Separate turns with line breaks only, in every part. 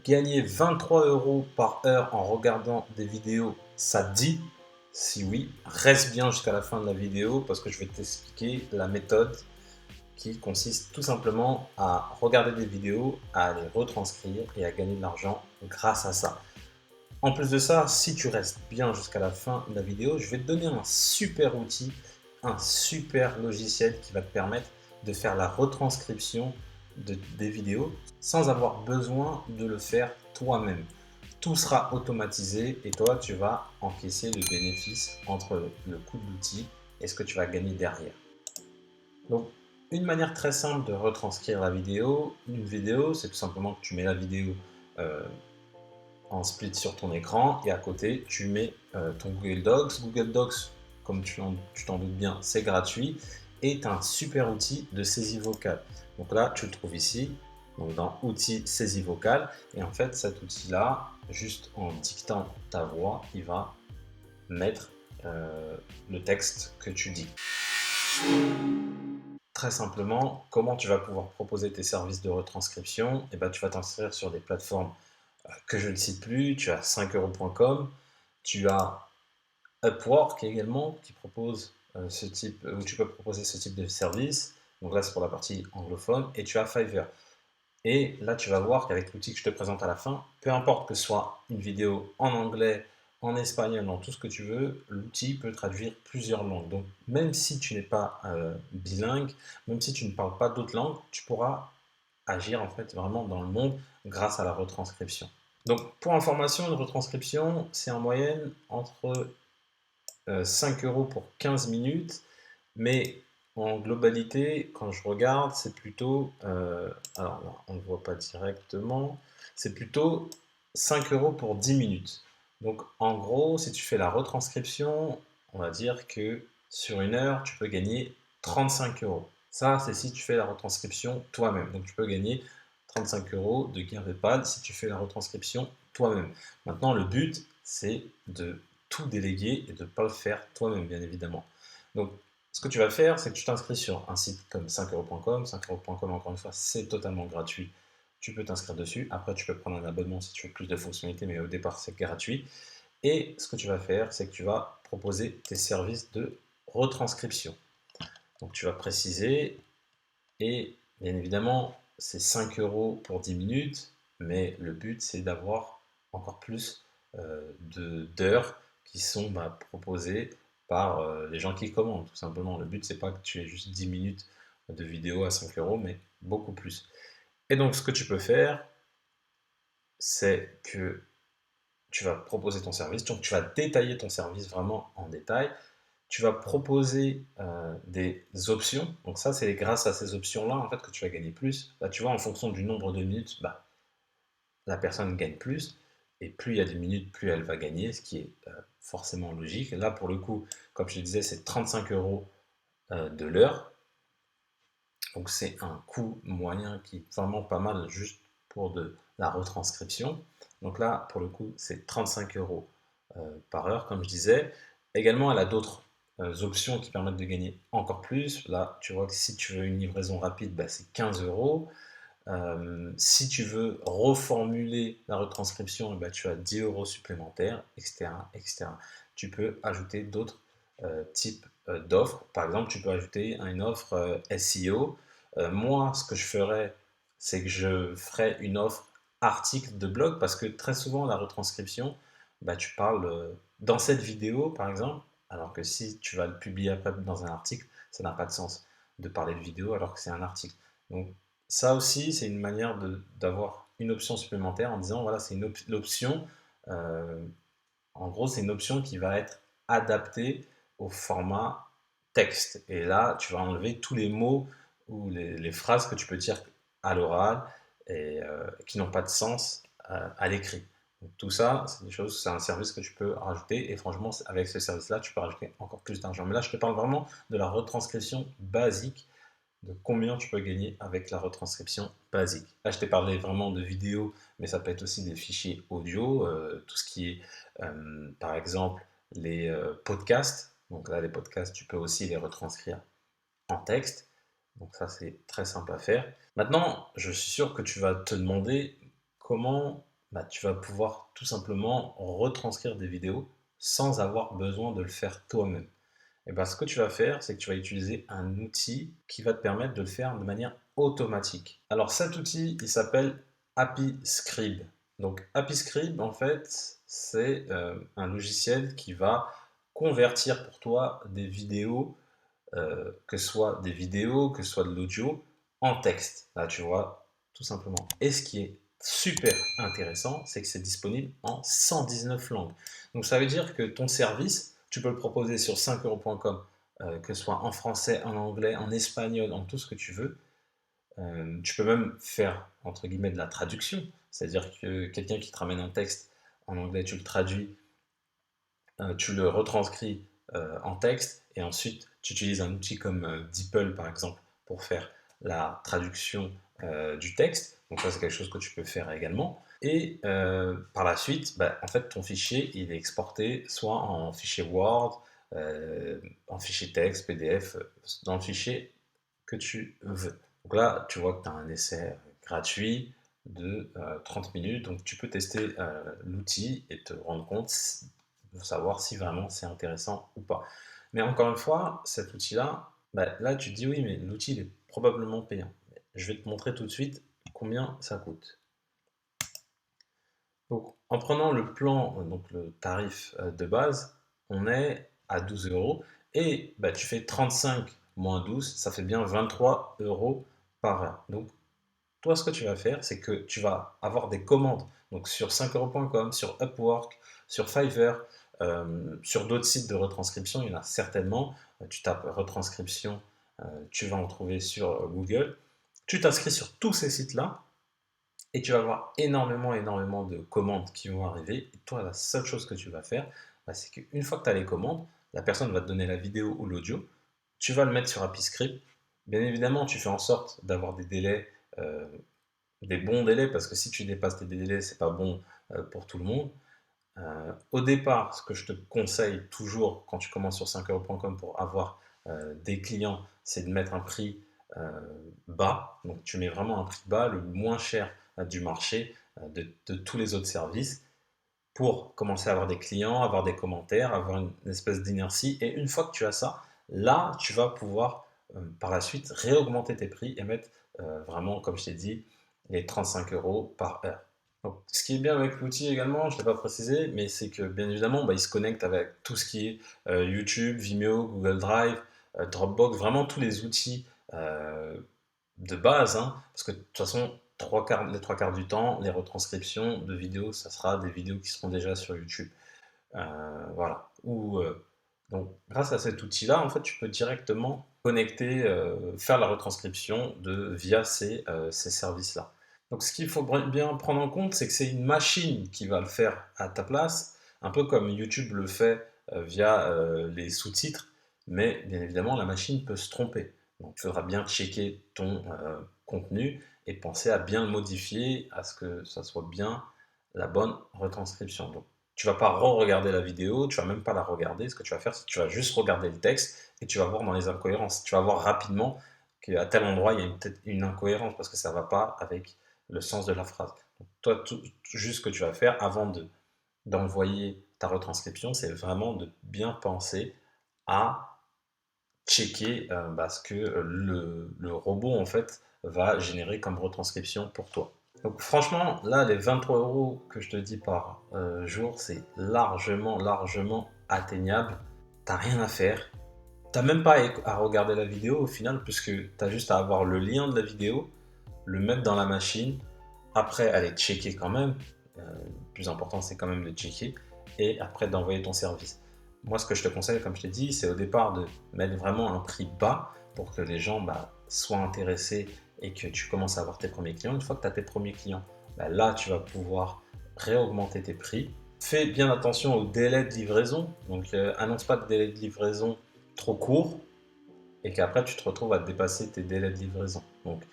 gagner 23 € par heure en regardant des vidéos, ça te dit? Si oui, reste bien jusqu'à la fin de la vidéo parce que je vais t'expliquer la méthode qui consiste tout simplement à regarder des vidéos, à les retranscrire et à gagner de l'argent grâce à ça. En plus de ça, si tu restes bien jusqu'à la fin de la vidéo, je vais te donner un super outil, un super logiciel qui va te permettre de faire la retranscription des vidéos sans avoir besoin de le faire toi-même. Tout sera automatisé et toi, tu vas encaisser le bénéfice entre le coût de l'outil et ce que tu vas gagner derrière. Donc, une manière très simple de retranscrire la vidéo, une vidéo, c'est tout simplement que tu mets la vidéo euh, en split sur ton écran et à côté tu mets ton Google Docs. Google Docs, comme tu t'en doutes bien, c'est gratuit et est un super outil de saisie vocale. Donc là, tu le trouves ici, donc dans outils saisie vocale, et en fait cet outil là, juste en dictant ta voix, il va mettre le texte que tu dis. Très simplement, comment tu vas pouvoir proposer tes services de retranscription? Et ben, tu vas t'inscrire sur des plateformes que je ne cite plus. Tu as 5euros.com, tu as Upwork également qui propose ce type, où tu peux proposer ce type de service. Donc là, c'est pour la partie anglophone. Et tu as Fiverr. Et là, tu vas voir qu'avec l'outil que je te présente à la fin, peu importe que ce soit une vidéo en anglais, en espagnol, dans tout ce que tu veux, l'outil peut traduire plusieurs langues. Donc, même si tu n'es pas bilingue, même si tu ne parles pas d'autres langues, tu pourras agir en fait vraiment dans le monde grâce à la retranscription. Donc, pour information, une retranscription, c'est en moyenne entre 5 € pour 15 minutes, mais en globalité, quand je regarde, c'est plutôt, alors là, on ne voit pas directement, c'est plutôt 5 € pour 10 minutes. Donc en gros, si tu fais la retranscription, on va dire que sur une heure, tu peux gagner 35 €. Ça, c'est si tu fais la retranscription toi-même. Donc tu peux gagner 35 € de gain PayPal si tu fais la retranscription toi-même. Maintenant, le but, c'est de tout déléguer et de ne pas le faire toi-même, bien évidemment. Donc, ce que tu vas faire, c'est que tu t'inscris sur un site comme 5euros.com. 5euros.com, encore une fois, c'est totalement gratuit. Tu peux t'inscrire dessus. Après, tu peux prendre un abonnement si tu veux plus de fonctionnalités, mais au départ, c'est gratuit. Et ce que tu vas faire, c'est que tu vas proposer tes services de retranscription. Donc, tu vas préciser, et bien évidemment, c'est 5 € pour 10 minutes, mais le but, c'est d'avoir encore plus d'heures qui sont proposées par les gens qui commandent, tout simplement. Le but, c'est pas que tu aies juste 10 minutes de vidéo à 5 €, mais beaucoup plus. Et donc, ce que tu peux faire, c'est que tu vas proposer ton service, donc tu vas détailler ton service vraiment en détail. Tu vas proposer des options. Donc ça, c'est grâce à ces options-là en fait que tu vas gagner plus. Là, tu vois, en fonction du nombre de minutes, la personne gagne plus. Et plus il y a de minutes, plus elle va gagner, ce qui est forcément logique. Là, pour le coup, comme je te disais, c'est 35 € de l'heure. Donc c'est un coût moyen qui est vraiment pas mal juste pour de la retranscription. Donc là, pour le coup, c'est 35 € par heure, comme je disais. Également, elle a d'autres options qui permettent de gagner encore plus. Là, tu vois que si tu veux une livraison rapide, c'est 15 €. Si tu veux reformuler la retranscription, tu as 10 € supplémentaires, etc., etc. Tu peux ajouter d'autres types d'offres. Par exemple, tu peux ajouter une offre SEO. Moi, ce que je ferais, c'est que je ferais une offre article de blog parce que très souvent, la retranscription, tu parles dans cette vidéo, par exemple, alors que si tu vas le publier après dans un article, ça n'a pas de sens de parler de vidéo alors que c'est un article. Donc, ça aussi, c'est une manière d'avoir une option supplémentaire en disant, voilà, c'est une option, euh, en gros, c'est une option qui va être adaptée au format texte. Et là, tu vas enlever tous les mots ou les phrases que tu peux dire à l'oral et qui n'ont pas de sens à l'écrit. Donc, tout ça, c'est des choses, c'est un service que tu peux rajouter et franchement, avec ce service-là, tu peux rajouter encore plus d'argent. Mais là, je te parle vraiment de la retranscription basique de combien tu peux gagner avec la retranscription basique. Là, je t'ai parlé vraiment de vidéos, mais ça peut être aussi des fichiers audio, tout ce qui est, par exemple, les podcasts. Donc là, les podcasts, tu peux aussi les retranscrire en texte. Donc ça, c'est très simple à faire. Maintenant, je suis sûr que tu vas te demander comment bah, tu vas pouvoir tout simplement retranscrire des vidéos sans avoir besoin de le faire toi-même. Et ben, ce que tu vas faire, c'est que tu vas utiliser un outil qui va te permettre de le faire de manière automatique. Alors cet outil, il s'appelle AppyScribe. Donc AppyScribe, en fait, c'est un logiciel qui va convertir pour toi des vidéos, que ce soit des vidéos, que ce soit de l'audio, en texte. Là, tu vois, tout simplement. Et ce qui est super intéressant, c'est que c'est disponible en 119 langues. Donc ça veut dire que ton service, tu peux le proposer sur 5euros.com, que ce soit en français, en anglais, en espagnol, en tout ce que tu veux. Tu peux même faire, entre guillemets, de la traduction. C'est-à-dire que quelqu'un qui te ramène un texte en anglais, tu le traduis, tu le retranscris en texte et ensuite tu utilises un outil comme DeepL par exemple pour faire la traduction du texte. Donc ça c'est quelque chose que tu peux faire également. Et par la suite, bah, en fait ton fichier il est exporté soit en fichier Word, en fichier texte, PDF, dans le fichier que tu veux. Donc là tu vois que tu as un essai gratuit de 30 minutes, donc tu peux tester l'outil et te rendre compte pour savoir si vraiment c'est intéressant ou pas. Mais encore une fois, cet outil-là, bah, là tu te dis oui, mais l'outil il est probablement payant. Je vais te montrer tout de suite combien ça coûte. Donc en prenant le plan, donc le tarif de base, on est à 12 euros et bah, tu fais 35 moins 12, ça fait bien 23 euros par heure. Donc toi, ce que tu vas faire, c'est que tu vas avoir des commandes donc sur 5euros.com, sur Upwork, sur Fiverr, sur d'autres sites de retranscription, il y en a certainement. Tu tapes retranscription, tu vas en trouver sur Google. Tu t'inscris sur tous ces sites-là et tu vas avoir énormément de commandes qui vont arriver. Et toi, la seule chose que tu vas faire, bah, c'est qu'une fois que tu as les commandes, la personne va te donner la vidéo ou l'audio, tu vas le mettre sur AppyScript. Bien évidemment, tu fais en sorte d'avoir des délais, des bons délais, parce que si tu dépasses tes délais, c'est pas bon pour tout le monde. Au départ, ce que je te conseille toujours quand tu commences sur 5euros.com pour avoir des clients, c'est de mettre un prix bas. Donc tu mets vraiment un prix bas, le moins cher du marché, de tous les autres services, pour commencer à avoir des clients, avoir des commentaires, avoir une espèce d'inertie. Et une fois que tu as ça, là, tu vas pouvoir par la suite réaugmenter tes prix et mettre vraiment, comme je t'ai dit, les 35 euros par heure. Donc, ce qui est bien avec l'outil également, je ne l'ai pas précisé, mais c'est que bien évidemment, bah, il se connecte avec tout ce qui est YouTube, Vimeo, Google Drive, Dropbox, vraiment tous les outils de base, hein, parce que de toute façon, les trois quarts du temps, les retranscriptions de vidéos, ça sera des vidéos qui seront déjà sur YouTube. Voilà. Donc, grâce à cet outil-là, en fait, tu peux directement connecter, faire la retranscription via ces services-là. Donc, ce qu'il faut bien prendre en compte, c'est que c'est une machine qui va le faire à ta place, un peu comme YouTube le fait via les sous-titres, mais bien évidemment, la machine peut se tromper. Donc, il faudra bien checker ton contenu et penser à bien le modifier, à ce que ça soit bien la bonne retranscription. Donc, tu vas pas re-regarder la vidéo, tu vas même pas la regarder. Ce que tu vas faire, c'est que tu vas juste regarder le texte et tu vas voir dans les incohérences. Tu vas voir rapidement qu'à tel endroit, il y a peut-être une incohérence parce que ça va pas avec le sens de la phrase. Donc, toi, juste ce que tu vas faire avant d'envoyer ta retranscription, c'est vraiment de bien penser à checker ce que le robot en fait va générer comme retranscription pour toi. Donc franchement, là, les 23 euros que je te dis par jour, c'est largement atteignable. T'as rien à faire. T'as même pas à regarder la vidéo au final, puisque t'as juste à avoir le lien de la vidéo, le mettre dans la machine, après aller checker quand même. Le plus important, c'est quand même de checker, et après d'envoyer ton service. Moi, ce que je te conseille, comme je t'ai dit, c'est au départ de mettre vraiment un prix bas pour que les gens soient intéressés et que tu commences à avoir tes premiers clients. Une fois que tu as tes premiers clients, là, tu vas pouvoir réaugmenter tes prix. Fais bien attention au délai de livraison. Donc, annonce pas de délai de livraison trop court et qu'après, tu te retrouves à dépasser tes délais de livraison. Donc,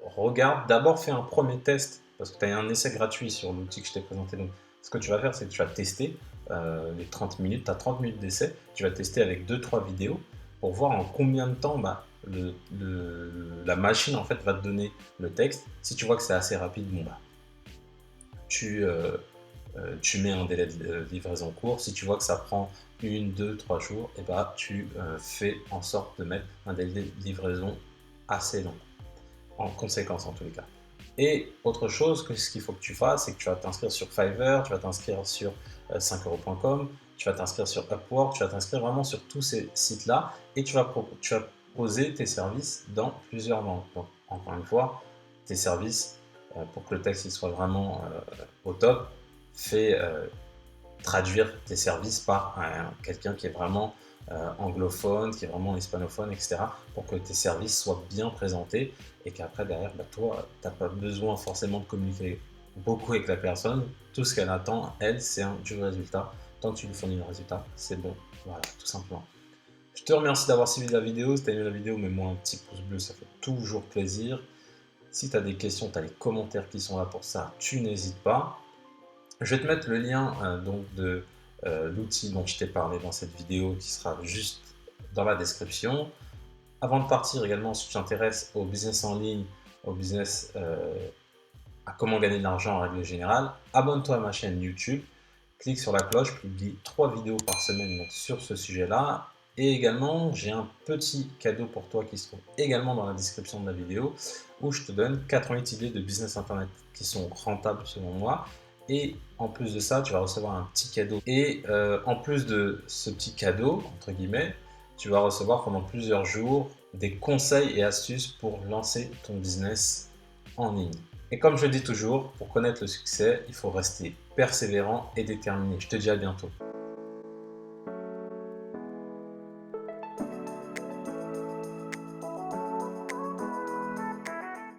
regarde, d'abord fais un premier test parce que tu as un essai gratuit sur l'outil que je t'ai présenté. Donc, ce que tu vas faire, c'est que tu vas tester les 30 minutes. Tu as 30 minutes d'essai. Tu vas tester avec 2-3 vidéos pour voir en combien de temps la machine en fait va te donner le texte. Si tu vois que c'est assez rapide, bon tu mets un délai de livraison court. Si tu vois que ça prend 1, 2, 3 jours, et bah, tu fais en sorte de mettre un délai de livraison assez long, en conséquence en tous les cas. Et autre chose, ce qu'il faut que tu fasses, c'est que tu vas t'inscrire sur Fiverr, tu vas t'inscrire sur 5euros.com, tu vas t'inscrire sur Upwork, tu vas t'inscrire vraiment sur tous ces sites-là et tu vas proposer tes services dans plusieurs langues. Donc, encore une fois, tes services, pour que le texte il soit vraiment au top, fais traduire tes services par quelqu'un qui est vraiment anglophone, qui est vraiment hispanophone, etc. pour que tes services soient bien présentés et qu'après derrière, bah, toi, tu n'as pas besoin forcément de communiquer beaucoup avec la personne. Tout ce qu'elle attend, elle, c'est du résultat. Tant que tu lui fournis le résultat, c'est bon. Voilà, tout simplement. Je te remercie d'avoir suivi la vidéo. Si tu as aimé la vidéo, mets-moi un petit pouce bleu, ça fait toujours plaisir. Si tu as des questions, tu as les commentaires qui sont là pour ça, tu n'hésites pas. Je vais te mettre le lien donc de l'outil dont je t'ai parlé dans cette vidéo qui sera juste dans la description. Avant de partir également, si tu t'intéresses au business en ligne, au business, à comment gagner de l'argent en règle générale, abonne-toi à ma chaîne YouTube, clique sur la cloche, je publie 3 vidéos par semaine donc, sur ce sujet-là. Et également, j'ai un petit cadeau pour toi qui se trouve également dans la description de la vidéo, où je te donne 88 idées de business internet qui sont rentables selon moi. Et en plus de ça, tu vas recevoir un petit cadeau. Et en plus de ce petit cadeau, entre guillemets, tu vas recevoir pendant plusieurs jours des conseils et astuces pour lancer ton business en ligne. Et comme je le dis toujours, pour connaître le succès, il faut rester persévérant et déterminé. Je te dis à bientôt.